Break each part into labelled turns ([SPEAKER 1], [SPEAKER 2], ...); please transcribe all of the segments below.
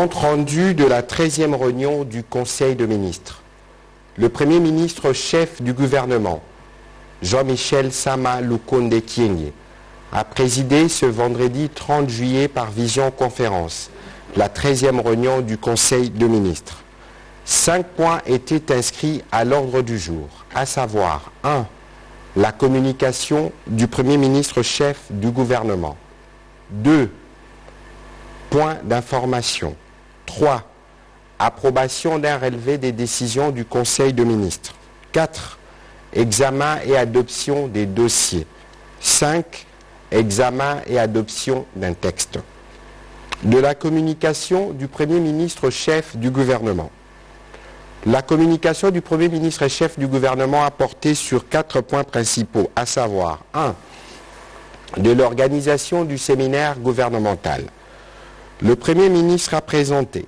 [SPEAKER 1] Compte rendu de la 13e réunion du Conseil de ministres. Le Premier ministre chef du gouvernement, Jean-Michel Sama Lukonde Kyenge, a présidé ce vendredi 30 juillet par visioconférence la 13e réunion du Conseil de ministres. 5 points étaient inscrits à l'ordre du jour, à savoir 1. La communication du Premier ministre chef du gouvernement. 2. Point d'information. 3. Approbation d'un relevé des décisions du Conseil de ministres. 4. Examen et adoption des dossiers. 5. Examen et adoption d'un texte. De la communication du Premier ministre chef du gouvernement. La communication du Premier ministre et chef du gouvernement a porté sur 4 points principaux, à savoir 1. De l'organisation du séminaire gouvernemental. Le Premier ministre a présenté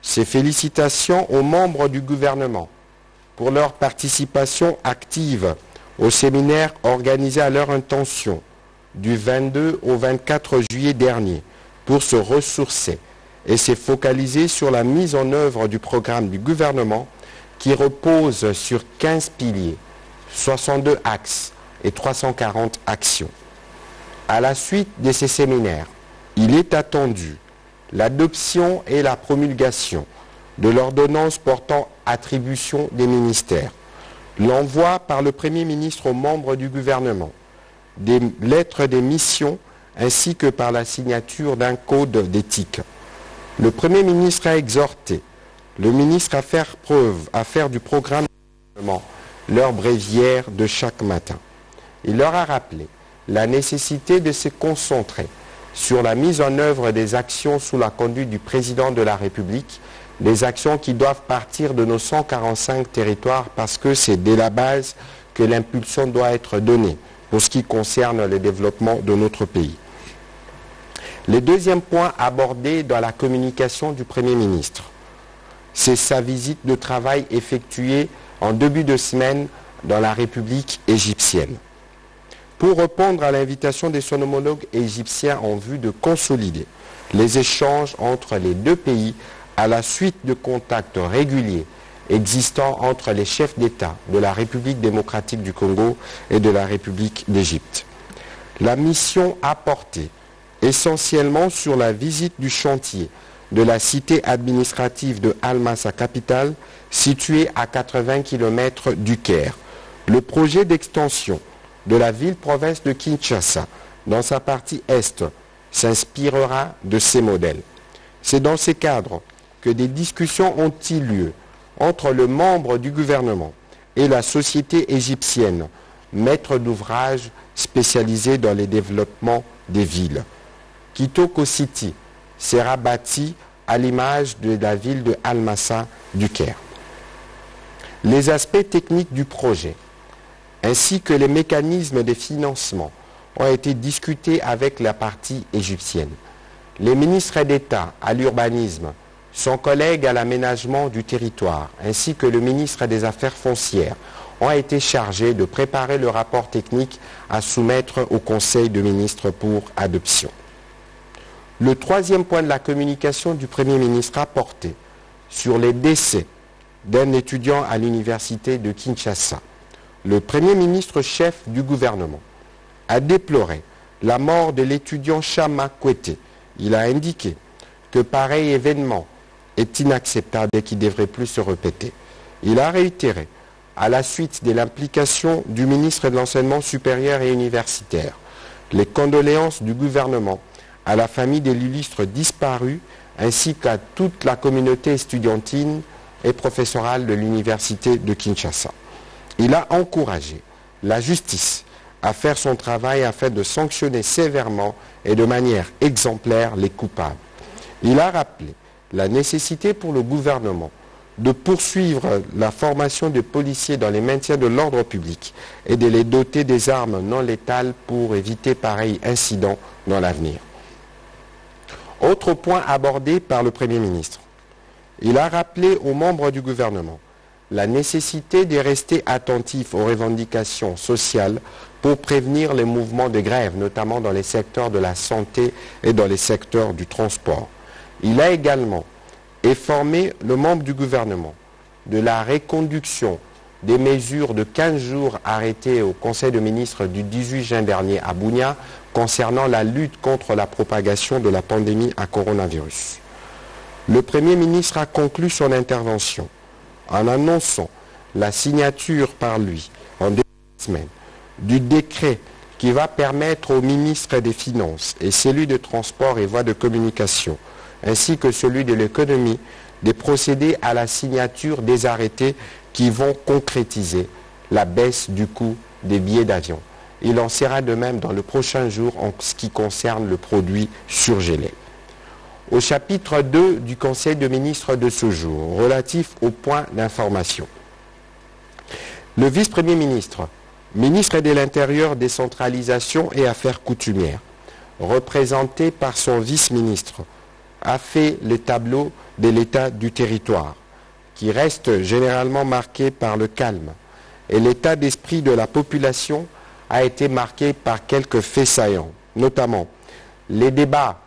[SPEAKER 1] ses félicitations aux membres du gouvernement pour leur participation active au séminaire organisé à leur intention du 22 au 24 juillet dernier pour se ressourcer et s'est focalisé sur la mise en œuvre du programme du gouvernement qui repose sur 15 piliers, 62 axes et 340 actions. À la suite de ces séminaires, il est attendu l'adoption et la promulgation de l'ordonnance portant attribution des ministères, l'envoi par le Premier ministre aux membres du gouvernement des lettres des missions ainsi que par la signature d'un code d'éthique. Le Premier ministre a exhorté le ministre à faire du programme du gouvernement leur bréviaire de chaque matin. Il leur a rappelé la nécessité de se concentrer sur la mise en œuvre des actions sous la conduite du président de la République, des actions qui doivent partir de nos 145 territoires parce que c'est dès la base que l'impulsion doit être donnée pour ce qui concerne le développement de notre pays. Le deuxième point abordé dans la communication du Premier ministre, c'est sa visite de travail effectuée en début de semaine dans la République égyptienne. Pour répondre à l'invitation de son homologue égyptien en vue de consolider les échanges entre les deux pays à la suite de contacts réguliers existant entre les chefs d'État de la République démocratique du Congo et de la République d'Égypte. La mission a porté essentiellement sur la visite du chantier de la cité administrative de Al-Massa capitale, située à 80 km du Caire. Le projet d'extension de la ville-province de Kinshasa, dans sa partie est, s'inspirera de ces modèles. C'est dans ces cadres que des discussions ont eu lieu entre le membre du gouvernement et la société égyptienne, maître d'ouvrage spécialisé dans le développement des villes. Kitoko City sera bâti à l'image de la ville de Al-Massa du Caire. Les aspects techniques du projet ainsi que les mécanismes de financement ont été discutés avec la partie égyptienne. Les ministres d'État à l'urbanisme, son collègue à l'aménagement du territoire, ainsi que le ministre des Affaires foncières ont été chargés de préparer le rapport technique à soumettre au Conseil de ministres pour adoption. Le troisième point de la communication du Premier ministre a porté sur les décès d'un étudiant à l'université de Kinshasa. Le Premier ministre chef du gouvernement a déploré la mort de l'étudiant Chama Kwete. Il a indiqué que pareil événement est inacceptable et qui ne devrait plus se répéter. Il a réitéré, à la suite de l'implication du ministre de l'Enseignement supérieur et universitaire, les condoléances du gouvernement à la famille de l'illustre disparu ainsi qu'à toute la communauté estudiantine et professorale de l'université de Kinshasa. Il a encouragé la justice à faire son travail afin de sanctionner sévèrement et de manière exemplaire les coupables. Il a rappelé la nécessité pour le gouvernement de poursuivre la formation des policiers dans les maintiens de l'ordre public et de les doter des armes non létales pour éviter pareil incident dans l'avenir. Autre point abordé par le Premier ministre. Il a rappelé aux membres du gouvernement la nécessité de rester attentifs aux revendications sociales pour prévenir les mouvements de grève, notamment dans les secteurs de la santé et dans les secteurs du transport. Il a également informer le membre du gouvernement de la reconduction des mesures de 15 jours arrêtées au Conseil de ministres du 18 juin dernier à Bunia concernant la lutte contre la propagation de la pandémie à coronavirus. Le Premier ministre a conclu son intervention en annonçant la signature par lui, en début de semaine, du décret qui va permettre au ministre des Finances et celui de Transport et Voies de Communication, ainsi que celui de l'Économie, de procéder à la signature des arrêtés qui vont concrétiser la baisse du coût des billets d'avion. Il en sera de même dans le prochain jour en ce qui concerne le produit surgelé. Au chapitre 2 du Conseil de ministres de ce jour, relatif au point d'information. Le vice-premier ministre, ministre de l'Intérieur, Décentralisation et Affaires coutumières, représenté par son vice-ministre, a fait le tableau de l'état du territoire, qui reste généralement marqué par le calme, et l'état d'esprit de la population a été marqué par quelques faits saillants, notamment les débats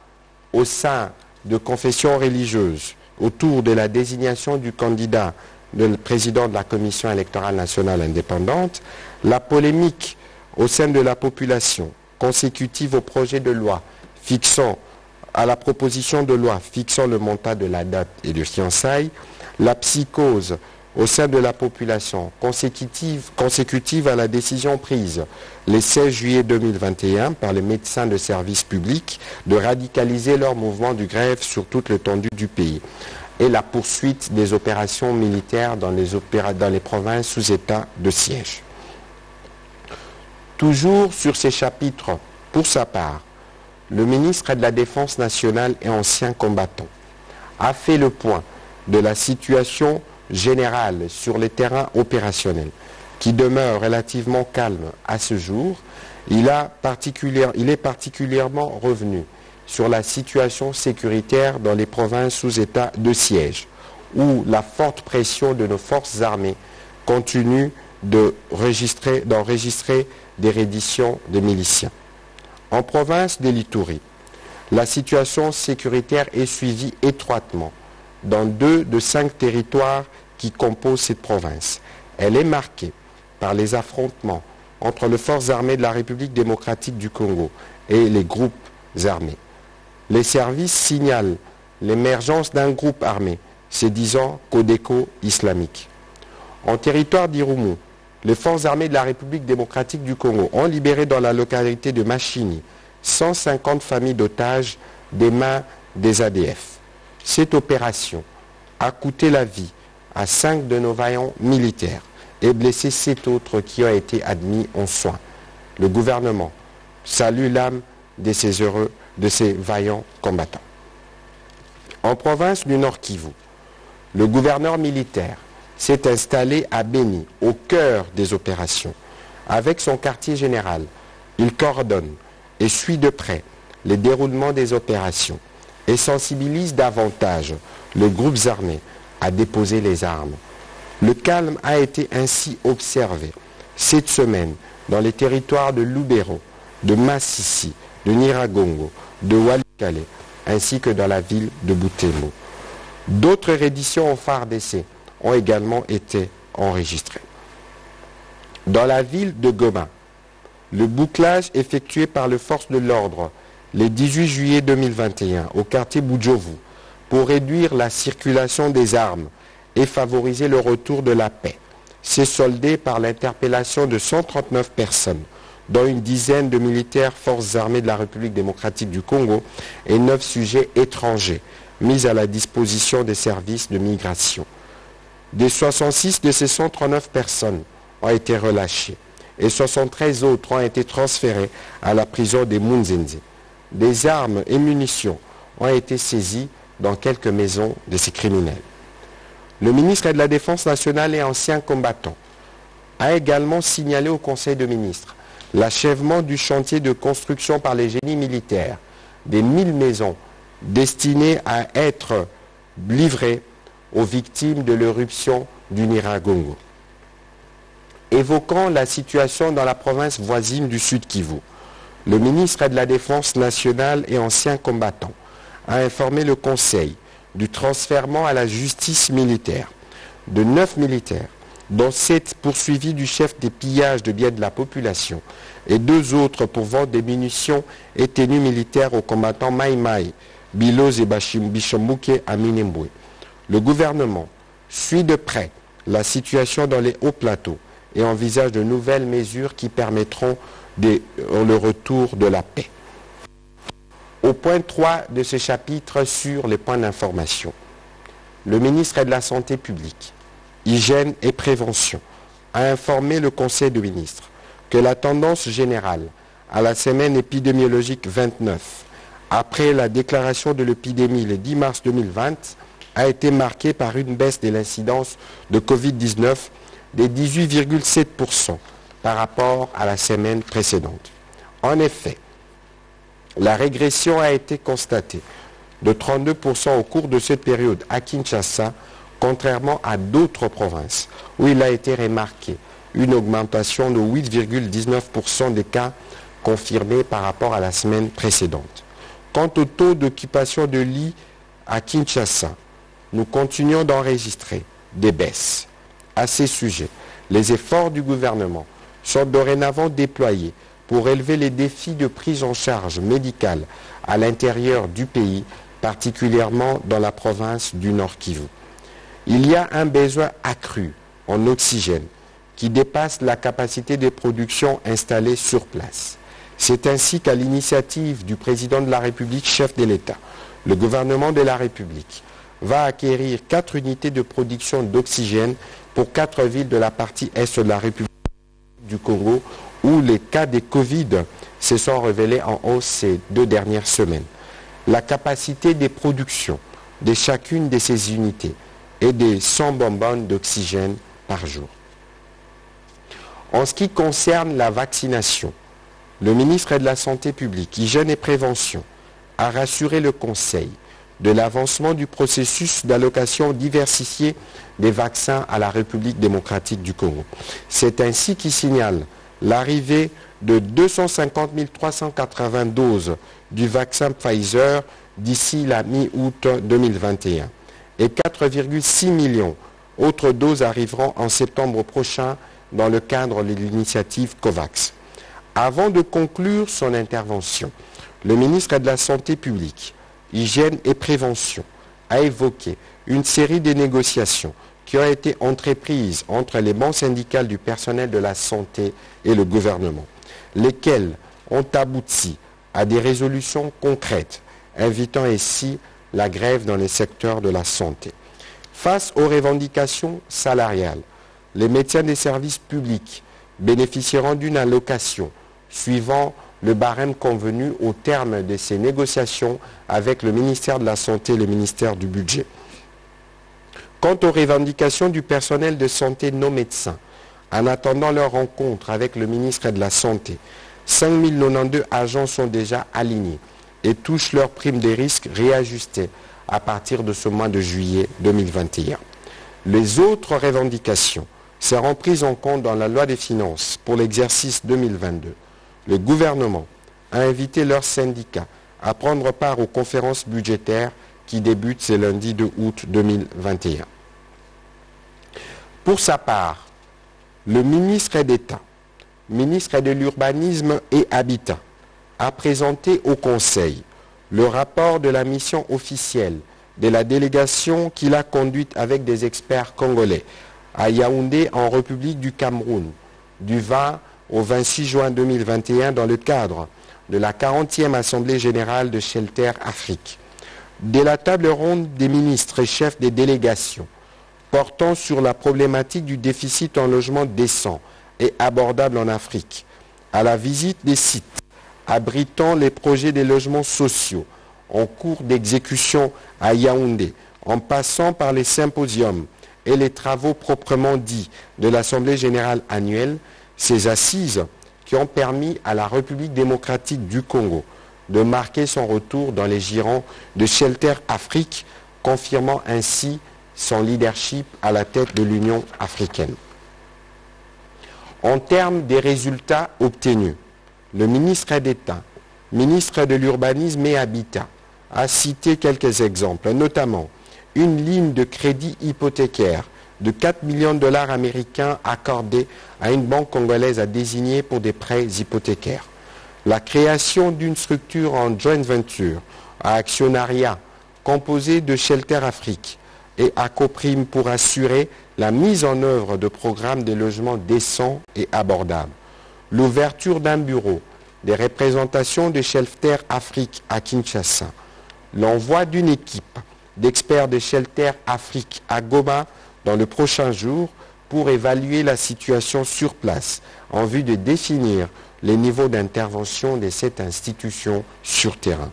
[SPEAKER 1] au sein de confessions religieuses autour de la désignation du candidat de président de la Commission électorale nationale indépendante, la polémique au sein de la population consécutive au projet de loi fixant à la proposition de loi fixant le montant de la dot et de fiançailles, la psychose au sein de la population consécutive à la décision prise le 16 juillet 2021 par les médecins de service public de radicaliser leur mouvement de grève sur toute l'étendue du pays et la poursuite des opérations militaires dans les provinces sous état de siège. Toujours sur ces chapitres, pour sa part, le ministre de la Défense nationale et ancien combattant a fait le point de la situation générale sur les terrains opérationnels qui demeure relativement calme à ce jour. Il est particulièrement revenu sur la situation sécuritaire dans les provinces sous état de siège où la forte pression de nos forces armées continue d'enregistrer des redditions de miliciens. En province de l'Ituri, la situation sécuritaire est suivie étroitement dans 2 de 5 territoires qui composent cette province. Elle est marquée par les affrontements entre les forces armées de la République démocratique du Congo et les groupes armés. Les services signalent l'émergence d'un groupe armé, se disant Codeco islamique. En territoire d'Irumu, les forces armées de la République démocratique du Congo ont libéré dans la localité de Machini 150 familles d'otages des mains des ADF. Cette opération a coûté la vie à 5 de nos vaillants militaires et blessé 7 autres qui ont été admis en soins. Le gouvernement salue l'âme de ces vaillants combattants. En province du Nord Kivu, le gouverneur militaire s'est installé à Beni, au cœur des opérations. Avec son quartier général, il coordonne et suit de près les déroulements des opérations et sensibilise davantage les groupes armés à déposer les armes. Le calme a été ainsi observé cette semaine dans les territoires de Lubero, de Massissi, de Nyiragongo, de Walikale, ainsi que dans la ville de Butembo. D'autres redditions au FARDC ont également été enregistrées. Dans la ville de Goma, le bouclage effectué par les forces de l'ordre le 18 juillet 2021 au quartier Boudjovu pour réduire la circulation des armes et favoriser le retour de la paix s'est soldé par l'interpellation de 139 personnes, dont une dizaine de militaires forces armées de la République démocratique du Congo et 9 sujets étrangers mis à la disposition des services de migration. Des 66 de ces 139 personnes ont été relâchées et 73 autres ont été transférées à la prison des Munzenze. Des armes et munitions ont été saisies dans quelques maisons de ces criminels. Le ministre de la Défense nationale et ancien combattant a également signalé au Conseil de ministres l'achèvement du chantier de construction par les génies militaires des 1000 maisons destinées à être livrées aux victimes de l'éruption du Nyiragongo. Évoquant la situation dans la province voisine du Sud Kivu, le ministre de la Défense nationale et ancien combattant a informé le Conseil du transfèrement à la justice militaire de 9 militaires, dont 7 poursuivis du chef des pillages de biens de la population et 2 autres pour vente des munitions et tenues militaires aux combattants Mai Mai, Biloz et Bishombouke à Minembwe. Le gouvernement suit de près la situation dans les hauts plateaux et envisage de nouvelles mesures qui permettront le retour de la paix. Au point 3 de ce chapitre sur les points d'information, le ministre de la Santé publique, Hygiène et Prévention a informé le Conseil des ministres que la tendance générale à la semaine épidémiologique 29, après la déclaration de l'épidémie le 10 mars 2020, a été marquée par une baisse de l'incidence de Covid-19 de 18,7% par rapport à la semaine précédente. En effet, la régression a été constatée de 32% au cours de cette période à Kinshasa, contrairement à d'autres provinces où il a été remarqué une augmentation de 8,19% des cas confirmés par rapport à la semaine précédente. Quant au taux d'occupation de lits à Kinshasa, nous continuons d'enregistrer des baisses. À ces sujets, les efforts du gouvernement sont dorénavant déployés pour élever les défis de prise en charge médicale à l'intérieur du pays, particulièrement dans la province du Nord Kivu. Il y a un besoin accru en oxygène qui dépasse la capacité de production installée sur place. C'est ainsi qu'à l'initiative du président de la République, chef de l'État, le gouvernement de la République va acquérir 4 unités de production d'oxygène pour 4 villes de la partie est de la République du Congo où les cas de Covid se sont révélés en hausse ces 2 dernières semaines. La capacité de production de chacune de ces unités est de 100 bonbonnes d'oxygène par jour. En ce qui concerne la vaccination, le ministre de la Santé publique, Hygiène et Prévention a rassuré le Conseil de l'avancement du processus d'allocation diversifiée des vaccins à la République démocratique du Congo. C'est ainsi qu'il signale l'arrivée de 250 380 doses du vaccin Pfizer d'ici la mi-août 2021 et 4,6 millions autres doses arriveront en septembre prochain dans le cadre de l'initiative COVAX. Avant de conclure son intervention, le ministre de la Santé publique, Hygiène et Prévention a évoqué une série de négociations qui ont été entreprises entre les banques syndicales du personnel de la santé et le gouvernement, lesquelles ont abouti à des résolutions concrètes, invitant ainsi la grève dans les secteurs de la santé. Face aux revendications salariales, les médecins des services publics bénéficieront d'une allocation suivant le barème convenu au terme de ces négociations avec le ministère de la Santé et le ministère du Budget. Quant aux revendications du personnel de santé non médecins, en attendant leur rencontre avec le ministre de la Santé, 5092 agents sont déjà alignés et touchent leur prime des risques réajustée à partir de ce mois de juillet 2021. Les autres revendications seront prises en compte dans la loi des finances pour l'exercice 2022. Le gouvernement a invité leurs syndicats à prendre part aux conférences budgétaires qui débutent ce lundi 2 août 2021. Pour sa part, le ministre d'État, ministre de l'Urbanisme et Habitat, a présenté au Conseil le rapport de la mission officielle de la délégation qu'il a conduite avec des experts congolais à Yaoundé en République du Cameroun du 20 au 26 juin 2021 dans le cadre de la 40e Assemblée générale de Shelter Afrique. De la table ronde des ministres et chefs des délégations portant sur la problématique du déficit en logement décent et abordable en Afrique, à la visite des sites abritant les projets de logements sociaux en cours d'exécution à Yaoundé, en passant par les symposiums et les travaux proprement dits de l'Assemblée générale annuelle, ces assises qui ont permis à la République démocratique du Congo de marquer son retour dans les girons de Shelter Afrique, confirmant ainsi son leadership à la tête de l'Union africaine. En termes des résultats obtenus, le ministre d'État, ministre de l'Urbanisme et Habitat, a cité quelques exemples, notamment une ligne de crédit hypothécaire de 4 millions de dollars américains accordée à une banque congolaise à désigner pour des prêts hypothécaires. La création d'une structure en joint venture à actionnariat composée de Shelter Afrique et Acoprime pour assurer la mise en œuvre de programmes de logements décents et abordables. L'ouverture d'un bureau, des représentations de Shelter Afrique à Kinshasa, l'envoi d'une équipe d'experts de Shelter Afrique à Goma dans le prochain jour pour évaluer la situation sur place en vue de définir les niveaux d'intervention de cette institution sur terrain.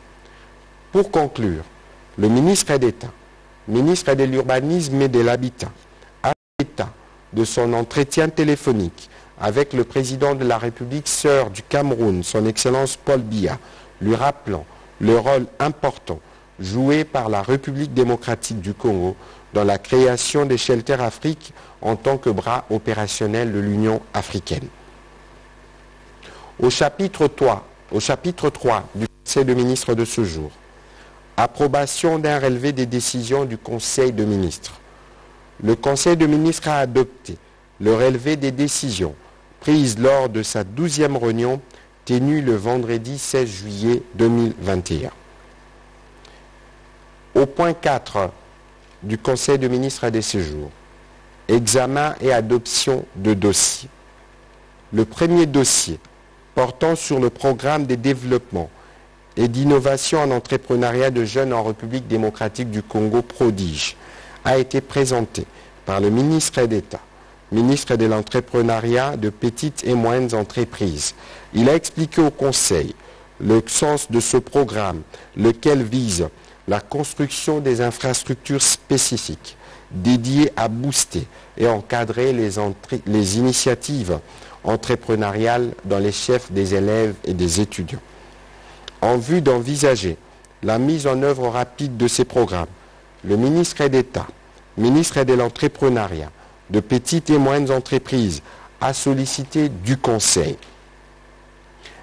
[SPEAKER 1] Pour conclure, le ministre d'État, ministre de l'Urbanisme et de l'Habitat, a fait état de son entretien téléphonique avec le président de la République sœur du Cameroun, son Excellence Paul Biya, lui rappelant le rôle important joué par la République démocratique du Congo dans la création des Shelter Afrique en tant que bras opérationnel de l'Union africaine. Au chapitre 3 du Conseil de ministres de ce jour, approbation d'un relevé des décisions du Conseil de ministres. Le Conseil de ministres a adopté le relevé des décisions prises lors de sa 12e réunion tenue le vendredi 16 juillet 2021. Au point 4 du Conseil de ministres de ce jour, examen et adoption de dossiers. Le premier dossier portant sur le programme de développement et d'innovation en entrepreneuriat de jeunes en République démocratique du Congo Prodige a été présenté par le ministre d'État, ministre de l'entrepreneuriat de petites et moyennes entreprises. Il a expliqué au Conseil le sens de ce programme, lequel vise la construction des infrastructures spécifiques dédiées à booster et encadrer les initiatives entrepreneuriales dans les chefs des élèves et des étudiants. En vue d'envisager la mise en œuvre rapide de ces programmes, le ministre d'État, ministre de l'entrepreneuriat, de petites et moyennes entreprises, a sollicité du Conseil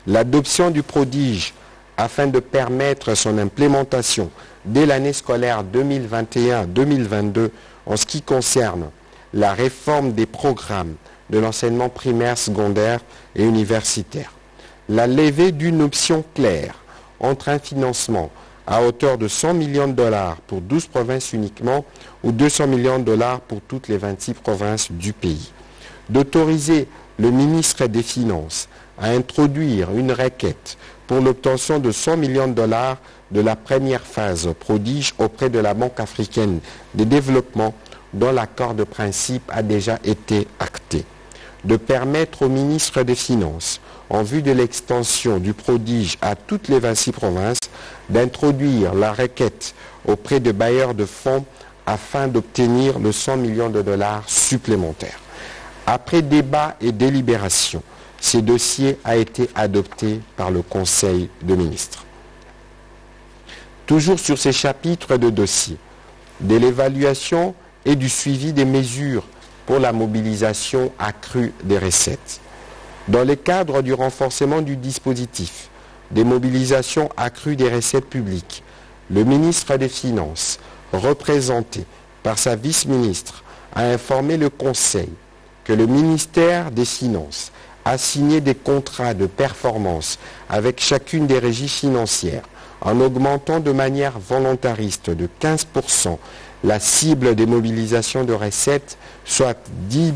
[SPEAKER 1] l'adoption du prodige afin de permettre son implémentation dès l'année scolaire 2021-2022 en ce qui concerne la réforme des programmes de l'enseignement primaire, secondaire et universitaire. La levée d'une option claire entre un financement à hauteur de 100 millions de dollars pour 12 provinces uniquement ou 200 millions de dollars pour toutes les 26 provinces du pays. D'autoriser le ministre des Finances à introduire une requête pour l'obtention de 100 millions de dollars de la première phase prodige auprès de la Banque africaine de développement dont l'accord de principe a déjà été acté. De permettre au ministre des Finances, en vue de l'extension du prodige à toutes les 26 provinces, d'introduire la requête auprès de bailleurs de fonds afin d'obtenir le 100 millions de dollars supplémentaires. Après débat et délibération, ce dossier a été adopté par le Conseil de ministres. Toujours sur ces chapitres de dossiers, de l'évaluation et du suivi des mesures pour la mobilisation accrue des recettes. Dans le cadre du renforcement du dispositif des mobilisations accrues des recettes publiques, le ministre des Finances, représenté par sa vice-ministre, a informé le Conseil que le ministère des Finances a signé des contrats de performance avec chacune des régies financières en augmentant de manière volontariste de 15% la cible des mobilisations de recettes, soit 10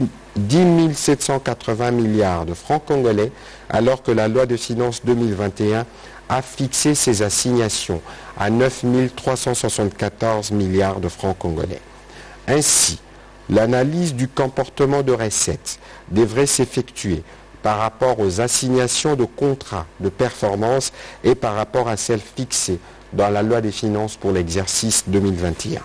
[SPEAKER 1] 780 milliards de francs congolais, alors que la loi de finances 2021 a fixé ces assignations à 9 374 milliards de francs congolais. Ainsi, l'analyse du comportement de recettes devrait s'effectuer par rapport aux assignations de contrats de performance et par rapport à celles fixées dans la loi des finances pour l'exercice 2021.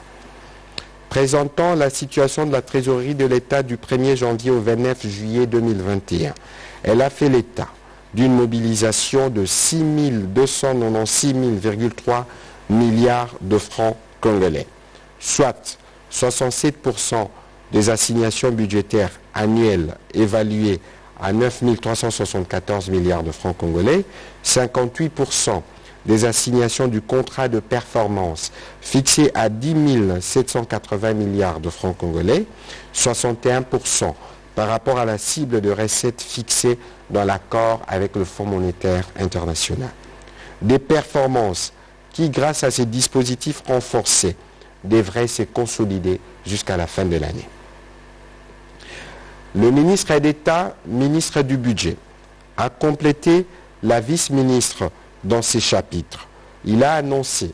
[SPEAKER 1] Présentant la situation de la trésorerie de l'État du 1er janvier au 29 juillet 2021, elle a fait l'état d'une mobilisation de 6 296,3 milliards de francs congolais, soit 67% des assignations budgétaires annuelles évaluées à 9 374 milliards de francs congolais, 58% des assignations du contrat de performance fixé à 10 780 milliards de francs congolais, 61% par rapport à la cible de recettes fixée dans l'accord avec le Fonds monétaire international. Des performances qui, grâce à ces dispositifs renforcés, devraient se consolider jusqu'à la fin de l'année. Le ministre d'État, ministre du Budget, a complété la vice-ministre dans ces chapitres. Il a annoncé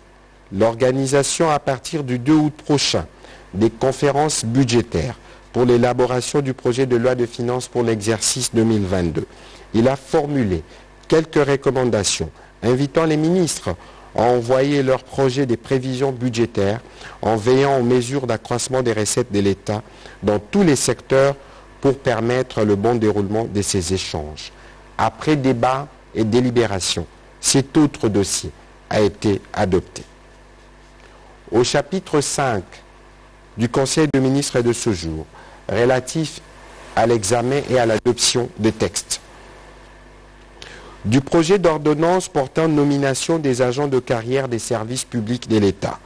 [SPEAKER 1] l'organisation à partir du 2 août prochain des conférences budgétaires pour l'élaboration du projet de loi de finances pour l'exercice 2022. Il a formulé quelques recommandations invitant les ministres à envoyer leur projet des prévisions budgétaires en veillant aux mesures d'accroissement des recettes de l'État dans tous les secteurs pour permettre le bon déroulement de ces échanges. Après débat et délibération, cet autre dossier a été adopté. Au chapitre 5 du Conseil des ministres de ce jour, relatif à l'examen et à l'adoption des textes, du projet d'ordonnance portant nomination des agents de carrière des services publics de l'État,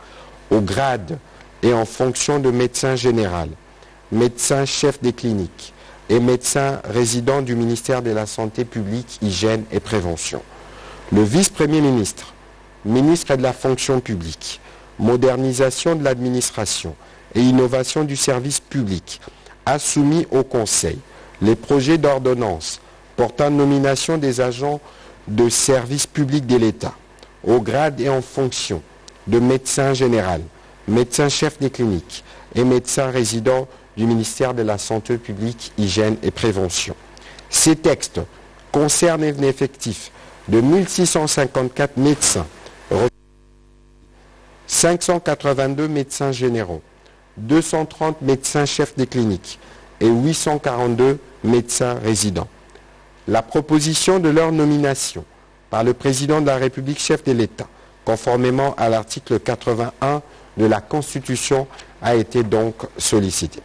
[SPEAKER 1] au grade et en fonction de médecin général, médecin chef des cliniques et médecin résident du ministère de la Santé publique, Hygiène et Prévention. Le vice-premier ministre, ministre de la fonction publique, modernisation de l'administration et innovation du service public, a soumis au Conseil les projets d'ordonnance portant nomination des agents de service public de l'État, au grade et en fonction de médecin général, médecin chef des cliniques et médecin résident du ministère de la Santé publique, Hygiène et Prévention. Ces textes concernent un effectif de 1654 médecins, 582 médecins généraux, 230 médecins chefs des cliniques et 842 médecins résidents. La proposition de leur nomination par le président de la République chef de l'État, conformément à l'article 81 de la Constitution, a été donc sollicitée.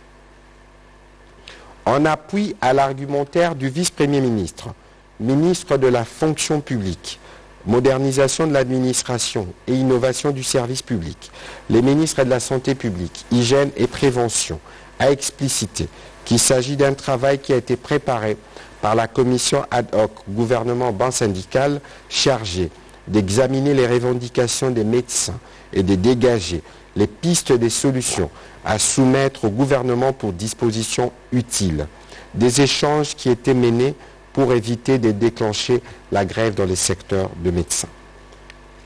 [SPEAKER 1] En appui à l'argumentaire du vice-premier ministre, ministre de la fonction publique, modernisation de l'administration et innovation du service public, les ministres de la Santé publique, Hygiène et Prévention, a explicité qu'il s'agit d'un travail qui a été préparé par la commission ad hoc gouvernement ban syndical chargée d'examiner les revendications des médecins et de dégager les pistes des solutions à soumettre au gouvernement pour dispositions utiles. Des échanges qui étaient menés pour éviter de déclencher la grève dans les secteurs de médecins.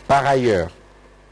[SPEAKER 1] Par ailleurs,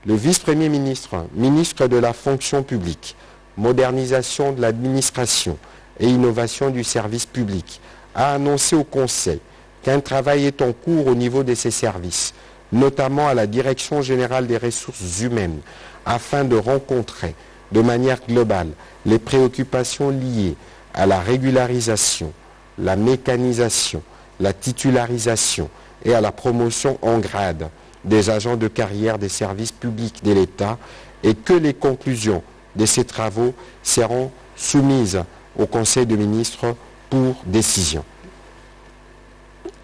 [SPEAKER 1] le vice-premier ministre, ministre de la fonction publique, modernisation de l'administration et innovation du service public, a annoncé au Conseil qu'un travail est en cours au niveau de ces services, notamment à la Direction générale des ressources humaines, afin de rencontrer de manière globale les préoccupations liées à la régularisation, la mécanisation, la titularisation et à la promotion en grade des agents de carrière des services publics de l'État et que les conclusions de ces travaux seront soumises au Conseil des ministres pour décision.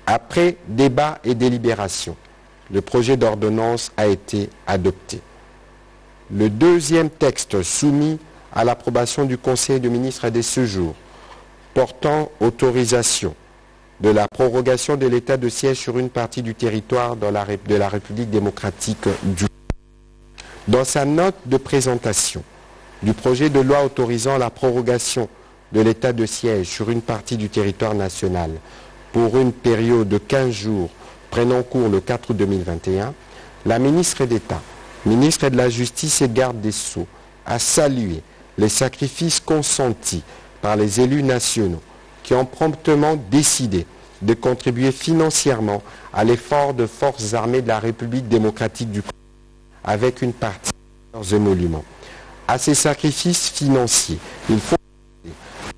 [SPEAKER 1] Après débat et délibération, le projet d'ordonnance a été adopté. Le deuxième texte soumis à l'approbation du Conseil des ministres de ce jour, portant autorisation de la prorogation de l'état de siège sur une partie du territoire de la République démocratique du Congo. Dans sa note de présentation du projet de loi autorisant la prorogation de l'état de siège sur une partie du territoire national pour une période de 15 jours prenant cours le 4 août 2021, la ministre d'État, ministre de la Justice et garde des Sceaux, a salué les sacrifices consentis par les élus nationaux qui ont promptement décidé de contribuer financièrement à l'effort de forces armées de la République démocratique du Congo avec une partie de leurs émoluments. À ces sacrifices financiers, il faut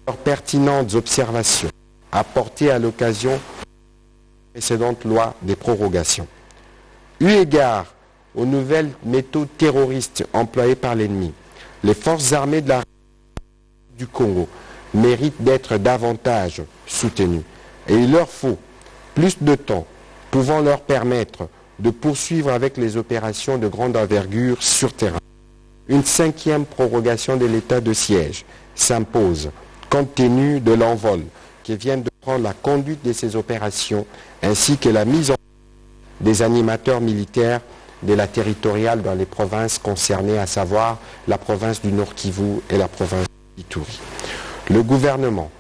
[SPEAKER 1] leurs pertinentes observations apportées à l'occasion de la précédente loi des prorogations. Eu égard aux nouvelles méthodes terroristes employées par l'ennemi, les forces armées de la République du Congo méritent d'être davantage soutenues. Et il leur faut plus de temps, pouvant leur permettre de poursuivre avec les opérations de grande envergure sur terrain. Une 5e prorogation de l'état de siège s'impose, compte tenu de l'envol qui vient de prendre la conduite de ces opérations, ainsi que la mise en des animateurs militaires de la territoriale dans les provinces concernées, à savoir la province du Nord Kivu et la province d'Ituri. Le gouvernement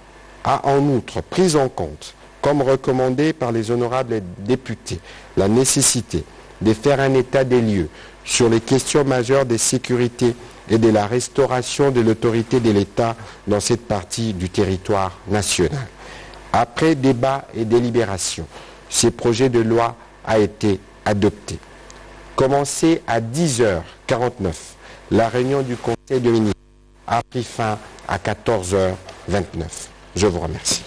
[SPEAKER 1] a en outre pris en compte, comme recommandé par les honorables députés, la nécessité de faire un état des lieux sur les questions majeures de sécurité et de la restauration de l'autorité de l'État dans cette partie du territoire national. Après débat et délibération, ce projet de loi a été adopté. Commencé à 10h49, la réunion du Conseil des ministres a pris fin à 14h29. Je vous remercie.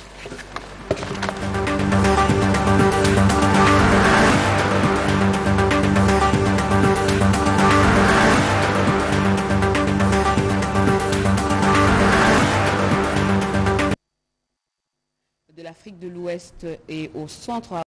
[SPEAKER 2] De l'Afrique de l'Ouest et au centre